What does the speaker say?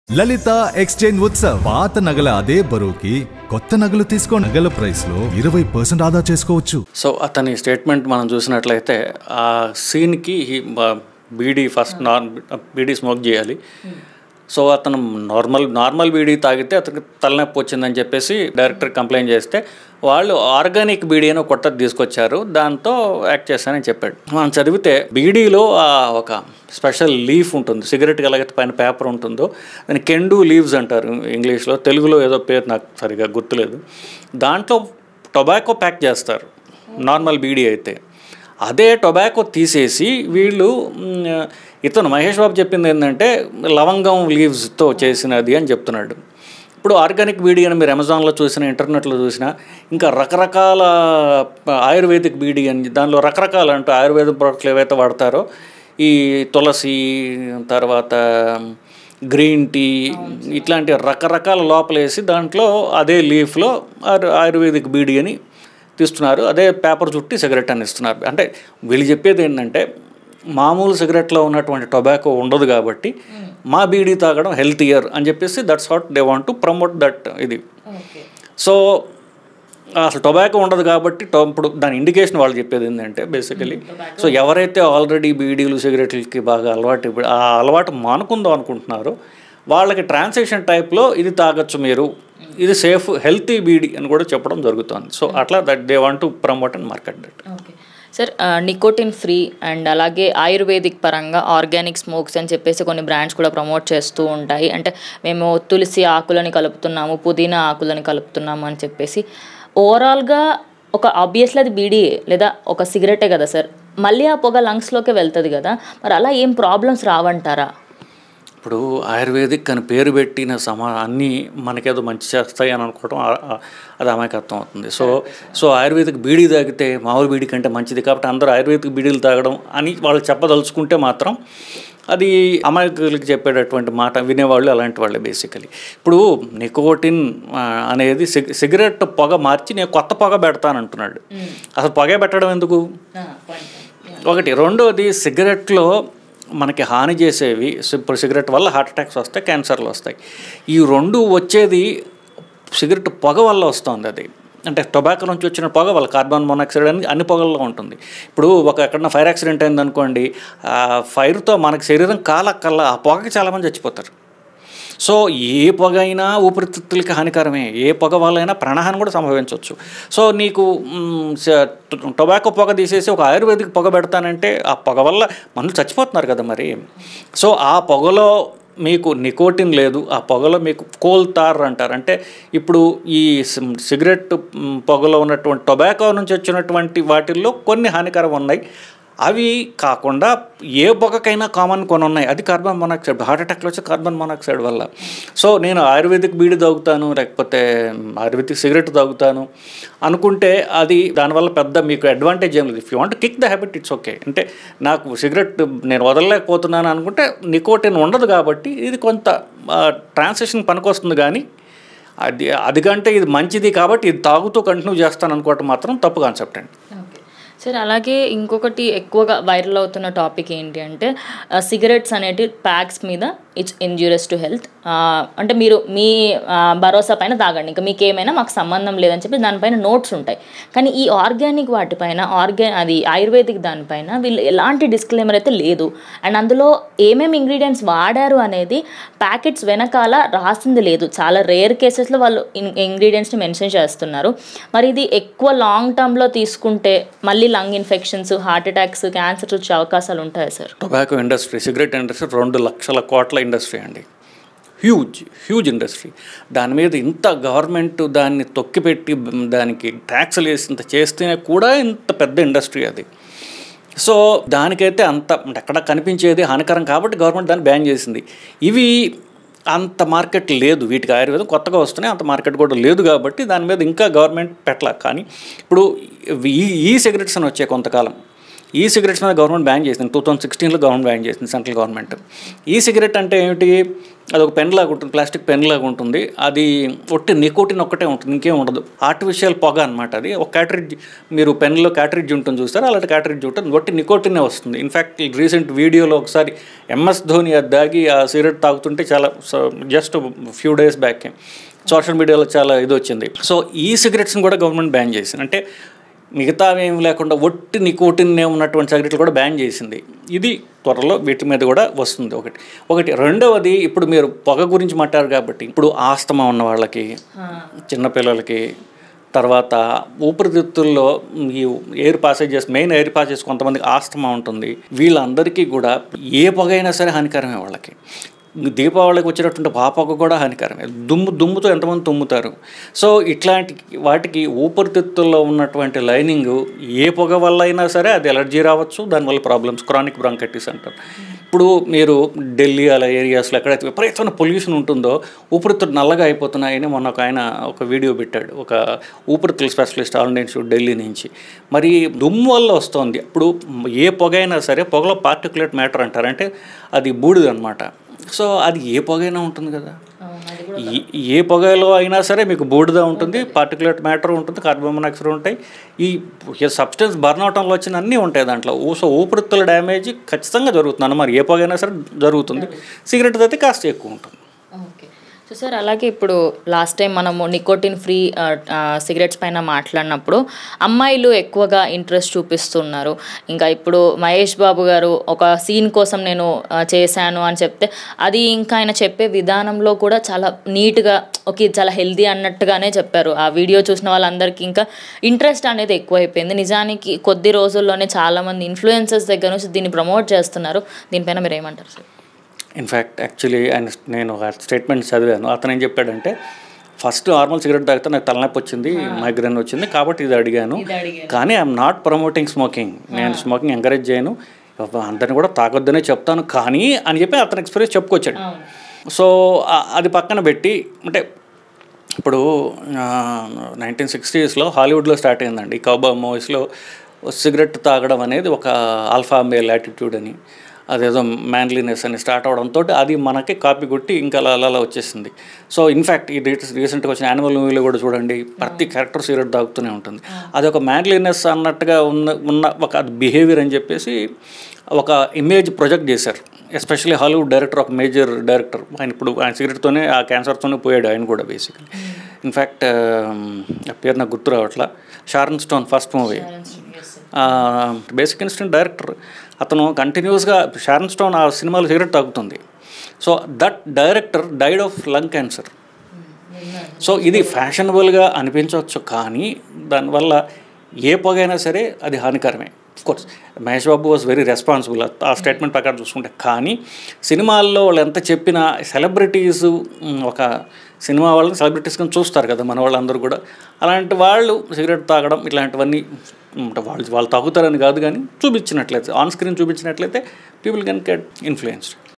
లలిత exchange Utsav పాత నగల అదే బరువుకి కొత్త నగలు తీసుకో నగల ప్రైస్ లో 20% ఆదా చేసుకోవచ్చు. సో అతని స్టేట్మెంట్ మనం చూసినట్లయితే ఆ సీన్కి బీడీ ఫస్ట్ బీడీ స్మోక్ చేయాలి. సో అతను నార్మల్ బీడీ తాగితే అతనికి తలనొప్పి వచ్చిందని చెప్పేసి డైరెక్టర్ కంప్లైంట్ చేస్తే వాళ్ళు ఆర్గానిక్ బీడీ అని కొత్తది తీసుకొచ్చారు, దాంతో యాక్ట్ చేస్తానని చెప్పాడు. మనం చదివితే బీడీలో ఒక స్పెషల్ లీఫ్ ఉంటుంది, సిగరెట్ ఎలాగైతే పైన పేపర్ ఉంటుందో దాన్ని కెండు లీవ్స్ అంటారు ఇంగ్లీష్లో, తెలుగులో ఏదో పేరు నాకు సరిగా గుర్తులేదు. దాంట్లో టొబాకో ప్యాక్ చేస్తారు నార్మల్ బీడీ అయితే. అదే టొబాకో తీసేసి వీళ్ళు ఇతను మహేష్ బాబు చెప్పింది ఏంటంటే లవంగం లీవ్స్తో చేసినది అని చెప్తున్నాడు. ఇప్పుడు ఆర్గానిక్ బీడీ అని మీరు అమెజాన్లో చూసినా ఇంటర్నెట్లో చూసినా ఇంకా రకరకాల ఆయుర్వేదిక్ బీడీ అని దానిలో రకరకాల అంటే ఆయుర్వేద ప్రోడక్ట్లు ఏవైతే వాడతారో ఈ తులసి తర్వాత గ్రీన్ టీ ఇట్లాంటి రకరకాల లోపలేసి దాంట్లో అదే లీఫ్లో ఆయుర్వేదిక్ బీడీ అని తీస్తున్నారు, అదే పేపర్ చుట్టి సిగరెట్ అని ఇస్తున్నారు. అంటే వీళ్ళు చెప్పేది ఏంటంటే మామూలు సిగరెట్లో ఉన్నటువంటి టొబాకో ఉండదు కాబట్టి మా బీడీ తాగడం హెల్తియర్ అని చెప్పేసి that's what they want to promote that ఇది. సో అసలు టొబాకో ఉండదు కాబట్టి ఇప్పుడు దాని ఇండికేషన్ వాళ్ళు చెప్పేది ఏంటంటే బేసికలీ సో ఎవరైతే ఆల్రెడీ బీడీలు సిగరెట్లకి బాగా ఆ అలవాటు మానుకుందాం అనుకుంటున్నారో వాళ్ళకి ట్రాన్సాక్షన్ టైప్లో ఇది తాగొచ్చు మీరు, ఇది సేఫ్ హెల్తీ బీడీ అని కూడా చెప్పడం జరుగుతుంది. సో అట్లా that they want to promote and market that. Sir nicotine free and అలాగే ఆయుర్వేదిక్ పరంగా ఆర్గానిక్ స్మోక్స్ అని చెప్పేసి కొన్ని బ్రాండ్స్ కూడా ప్రమోట్ చేస్తూ ఉంటాయి. అంటే మేము తులసి ఆకులని కలుపుతున్నాము, పుదీనా ఆకులని కలుపుతున్నాము అని చెప్పేసి. ఓవరాల్గా ఒక ఆబ్వియస్లీ అది బీడీ లేదా ఒక సిగరెటే కదా సార్, మళ్ళీ ఆ పొగ లంగ్స్లోకి వెళ్తుంది కదా, మరి అలా ఏం ప్రాబ్లమ్స్ రావంటారా? ఇప్పుడు ఆయుర్వేదిక్ అని పేరు పెట్టిన అన్నీ మనకేదో మంచి చేస్తాయి అని అనుకోవడం అది అమాయకత్వం అవుతుంది. సో ఆయుర్వేదిక్ బీడీ తాగితే మామూలు బీడీ కంటే మంచిది కాబట్టి అందరూ ఆయుర్వేదిక్ బీడీలు తాగడం అని వాళ్ళు చెప్పదలుచుకుంటే మాత్రం అది అమాయకులకి చెప్పేటటువంటి మాట వినేవాళ్ళు అలాంటి వాళ్ళే బేసికలీ. ఇప్పుడు నికోటిన్ అనేది సిగరెట్ పొగ మార్చి నేను కొత్త పొగ పెడతానంటున్నాడు. అసలు పొగ పెట్టడం ఎందుకు? ఒకటి. రెండోది సిగరెట్లో మనకి హాని చేసేవి, ఇప్పుడు సిగరెట్ వల్ల హార్ట్ అటాక్స్ వస్తాయి, క్యాన్సర్లు వస్తాయి. ఈ రెండు వచ్చేది సిగరెట్ పొగ వల్ల వస్తుంది. అది అంటే టొబాకో నుంచి వచ్చిన పొగ వల్ల కార్బన్ మోనాక్సైడ్ అని అన్ని పొగల్లో ఉంటుంది. ఇప్పుడు ఎక్కడన్నా ఫైర్ యాక్సిడెంట్ అయిందనుకోండి, ఫైర్తో మనకి శరీరం కాలక్కల్లా ఆ పొగకి చాలామంది చచ్చిపోతారు. సో ఏ పొగ అయినా ఊపిరితిత్తులకి హానికరమే, ఏ పొగ వల్లైనా ప్రాణహాని కూడా సంభవించవచ్చు. సో నీకు టొబాకో పొగ తీసేసి ఒక ఆయుర్వేదిక్ పొగ పెడతానంటే ఆ పొగ వల్ల మనుషులు చచ్చిపోతున్నారు కదా మరి. సో ఆ పొగలో మీకు నికోటిన్ లేదు, ఆ పొగలో మీకు కోల్తార్ అంటారు. అంటే ఇప్పుడు ఈ సిగరెట్ పొగలో ఉన్నటువంటి టొబాకో నుంచి వచ్చినటువంటి వాటిల్లో కొన్ని హానికరం ఉన్నాయి, అవి కాకుండా ఏ పొగకైనా కామన్ కొన్ని ఉన్నాయి, అది కార్బన్ మోనాక్సైడ్. హార్ట్ అటాక్లో వచ్చే కార్బన్ మోనాక్సైడ్ వల్ల. సో నేను ఆయుర్వేదిక్ బీడీ తాగుతాను లేకపోతే ఆయుర్వేదిక్ సిగరెట్ తాగుతాను అనుకుంటే అది దానివల్ల పెద్ద మీకు అడ్వాంటేజ్ ఏం లేదు. If you want kick the habit it's okay. అంటే నాకు సిగరెట్ నేను వదలలేకపోతున్నాను అనుకుంటే నికోటిన్ ఉండదు కాబట్టి ఇది కొంత ట్రాన్సాక్షన్ పనికొస్తుంది, కానీ అది కంటే ఇది మంచిది కాబట్టి ఇది తాగుతూ కంటిన్యూ చేస్తాను అనుకోవటం మాత్రం తప్పు కాన్సెప్ట్ అండి. సార్ అలాగే ఇంకొకటి ఎక్కువగా వైరల్ అవుతున్న టాపిక్ ఏంటి అంటే సిగరెట్స్ అనేటి ప్యాక్స్ మీద ఇట్స్ ఇంజూరియస్ టు హెల్త్, అంటే మీరు మీ భరోసా పైన తాగండి, ఇంకా మీకు ఏమైనా మాకు సంబంధం లేదని చెప్పి దానిపైన నోట్స్ ఉంటాయి. కానీ ఈ ఆర్గానిక్ వాటిపైన అది ఆయుర్వేదిక్ దానిపైన వీళ్ళు ఎలాంటి డిస్క్లైమర్ అయితే లేదు. అండ్ అందులో ఏమేమి ఇంగ్రీడియంట్స్ వాడారు అనేది ప్యాకెట్స్ వెనకాల రాసింది లేదు. చాలా రేర్ కేసెస్లో వాళ్ళు ఇంగ్రీడియంట్స్ని మెన్షన్ చేస్తున్నారు. మరి ఇది ఎక్కువ లాంగ్ టర్మ్లో తీసుకుంటే మళ్ళీ lung infections, heart attacks, cancer వచ్చే అవకాశాలు ఉంటాయి sir? Tobacco industry, cigarette industry 2 లక్షల కోట్ల ఇండస్ట్రీ అండి, హ్యూజ్ ఇండస్ట్రీ. దాని మీద ఇంత గవర్నమెంట్ దాన్ని తొక్కిపెట్టి దానికి ట్యాక్స్లు వేసి ఇంత చేస్తేనే కూడా ఇంత పెద్ద ఇండస్ట్రీ అది. సో దానికైతే అంత ఎక్కడ కనిపించేది హానికరం కాబట్టి గవర్నమెంట్ దాన్ని బ్యాన్ చేసింది. ఇవి అంత మార్కెట్ లేదు, వీటికి ఆయుర్వేదం కొత్తగా వస్తున్నాయి, అంత మార్కెట్ కూడా లేదు కాబట్టి దాని మీద ఇంకా గవర్నమెంట్ పెట్టలే. కానీ ఇప్పుడు ఈ సిగరెట్స్ అని వచ్చే కొంతకాలం ఈ సిగరెట్స్ మీద గవర్నమెంట్ బ్యాన్ చేసింది. 2016లో గవర్నమెంట్ బ్యాన్ చేసింది, సెంట్రల్ గవర్నమెంట్. ఈ సిగరెట్ అంటే ఏమిటి, అది ఒక పెన్ లాగా ఉంటుంది, ప్లాస్టిక్ పెన్ లాగా ఉంటుంది. అది ఒట్టి నికోటిన్ ఒక్కటే ఉంటుంది, ఇంకేం ఉండదు. ఆర్టిఫిషియల్ పొగ అనమాట. అది ఒక క్యాటరిడ్జ్, మీరు పెన్లో క్యాటరిడ్జ్ ఉంటుంది చూస్తారు, అలాంటి క్యాటరిడ్జ్ ఉంటుంది, ఒట్టి నికోటినే వస్తుంది. ఇన్ఫ్యాక్ట్ రీసెంట్ వీడియోలో ఒకసారి MS ధోని అది దాగి ఆ సిగరెట్ తాగుతుంటే చాలా just few days back social మీడియాలో చాలా ఇది వచ్చింది. సో ఈ సిగరెట్స్ని కూడా గవర్నమెంట్ బ్యాన్ చేసింది. అంటే మిగతా ఏమి లేకుండా ఒట్టి నికోటిన్నే ఉన్నటువంటి సిగరెట్లు కూడా బ్యాన్ చేసింది. ఇది త్వరలో వీటి మీద కూడా వస్తుంది. ఒకటి రెండవది, ఇప్పుడు మీరు పొగ గురించి మాట్లాడారు కాబట్టి, ఇప్పుడు ఆస్తమా ఉన్న వాళ్ళకి, చిన్నపిల్లలకి, తర్వాత ఊపిరితిత్తుల్లో ఈ air passages, main air passages, కొంతమందికి ఆస్తమా ఉంటుంది. వీళ్ళందరికీ కూడా ఏ పొగ అయినా సరే హానికరమే. వాళ్ళకి దీపావళికి వచ్చినటువంటి పాపకు కూడా హానికరమే. దుమ్ముతో ఎంతమంది తుమ్ముతారు. సో ఇట్లాంటి వాటికి ఊపిరితిత్తుల్లో ఉన్నటువంటి లైనింగ్ ఏ పొగ వల్ల అయినా సరే అది ఎలర్జీ రావచ్చు, దానివల్ల ప్రాబ్లమ్స్, క్రానిక్ బ్రాంకైటిస్ అంటారు. ఇప్పుడు మీరు ఢిల్లీ అలా ఏరియాస్లో ఎక్కడైతే విపరీతమైన పొల్యూషన్ ఉంటుందో ఊపిరితిత్తులు నల్లగా అయిపోతున్నాయని మొన్న ఒక వీడియో పెట్టాడు, ఒక ఊపిరితిత్తుల specialist, all India institute Delhi నుంచి. మరి దుమ్ము వల్ల వస్తుంది. ఇప్పుడు ఏ పొగ అయినా సరే, పొగలో పార్టికులేట్ మ్యాటర్ అంటారు, అంటే అది బూడిద అనమాట. సో అది ఏ పొగైనా ఉంటుంది కదా, ఏ పొగలో అయినా సరే మీకు బూడిద ఉంటుంది, పార్టికులేట్ మ్యాటర్ ఉంటుంది, కార్బన్ మోనాక్సైడ్ ఉంటాయి, ఈ సబ్స్టెన్స్ బర్న్ అవటంలో వచ్చిన అన్నీ ఉంటాయి దాంట్లో. సో ఊపిరితిత్తుల డ్యామేజ్ ఖచ్చితంగా జరుగుతుంది. మరి ఏ పొగ అయినా సరే జరుగుతుంది. సిగరెట్ అయితే కాస్త ఎక్కువ ఉంటుంది. ఓకే. సో సార్, అలాగే ఇప్పుడు లాస్ట్ టైం మనము నికోటిన్ ఫ్రీ సిగరెట్స్ పైన మాట్లాడినప్పుడు అమ్మాయిలు ఎక్కువగా ఇంట్రెస్ట్ చూపిస్తున్నారు. ఇంకా ఇప్పుడు మహేష్ బాబు గారు ఒక సీన్ కోసం నేను చేశాను అని చెప్తే, అది ఇంకా ఆయన చెప్పే విధానంలో కూడా చాలా నీట్గా, ఓకే చాలా హెల్దీ అన్నట్టుగానే చెప్పారు. ఆ వీడియో చూసిన వాళ్ళందరికీ ఇంకా ఇంట్రెస్ట్ అనేది ఎక్కువైపోయింది. నిజానికి కొద్ది రోజుల్లోనే చాలామంది ఇన్ఫ్లుయెన్సర్స్ దగ్గర నుంచి దీన్ని ప్రమోట్ చేస్తున్నారు. దీనిపైన మీరు ఏమంటారు సార్? ఇన్ఫ్యాక్ట్ యాక్చువల్లీ నేను ఒక స్టేట్మెంట్ చదివాను. అతను ఏం చెప్పాడంటే, ఫస్ట్ నార్మల్ సిగరెట్ తాగితే నాకు తలనొప్పి వచ్చింది, మైగ్రేన్ వచ్చింది, కాబట్టి ఇది అడిగాను. కానీ ఐఎమ్ నాట్ ప్రమోటింగ్ స్మోకింగ్. నేను స్మోకింగ్ ఎంకరేజ్ చేయను, అందరిని కూడా తాగొద్దనే చెప్తాను కానీ అని చెప్పి అతను ఎక్స్పీరియన్స్ చెప్పుకొచ్చాడు. సో అది పక్కన పెట్టి, అంటే ఇప్పుడు 1960sలో హాలీవుడ్లో స్టార్ట్ అయిందండి. కౌబాయ్ మూవీస్లో సిగరెట్ తాగడం అనేది ఒక ఆల్ఫా మేల్ యాటిట్యూడ్ అని, అదేదో మ్యాన్లీనెస్ అని స్టార్ట్ అవడంతో అది మనకి కాపీ కొట్టి ఇంకా అలా వచ్చేసింది. సో ఇన్ఫ్యాక్ట్ ఈ రీసెంట్గా వచ్చిన యానిమల్ మూవీలో కూడా చూడండి, ప్రతి క్యారెక్టర్ సిగరెట్ తాగుతూనే ఉంటుంది. అది ఒక మ్యాన్లీనెస్ అన్నట్టుగా ఉన్న ఒక బిహేవియర్ అని చెప్పేసి ఒక ఇమేజ్ ప్రొజెక్ట్ చేశారు. ఎస్పెషల్లీ హాలీవుడ్ డైరెక్టర్, ఒక మేజర్ డైరెక్టర్, ఆయన ఇప్పుడు ఆయన సిగరెట్తోనే, ఆ క్యాన్సర్తోనే పోయాడు ఆయన కూడా బేసికలీ. ఇన్ఫ్యాక్ట్ ఆ పేరు నాకు గుర్తు రావట్లా, Sharon Stone first movie, basic instinct director. అతను కంటిన్యూస్గా, షారన్ స్టోన్ ఆ సినిమాలో సిగరెట్ తాగుతుంది. So that director died of lung cancer. So ఇది ఫ్యాషనబుల్గా అనిపించవచ్చు కానీ దానివల్ల ఏ పొగైనా సరే అది హానికరమే. Course Mahesh Babu was very responsible ఆ స్టేట్మెంట్ ప్రకారం చూసుకుంటే. కానీ సినిమాల్లో వాళ్ళు ఎంత చెప్పినా, సెలబ్రిటీస్, ఒక సినిమా వాళ్ళని సెలబ్రిటీస్ కింద చూస్తారు కదా మన వాళ్ళందరూ కూడా, అలాంటి వాళ్ళు సిగరెట్ తాగడం ఇట్లాంటివన్నీ వాళ్ళు తాగుతారని కాదు కానీ చూపించినట్లయితే, ఆన్ స్క్రీన్ చూపించినట్లయితే పీపుల్ కెన్ గెట్ ఇన్ఫ్లుయెన్స్డ్.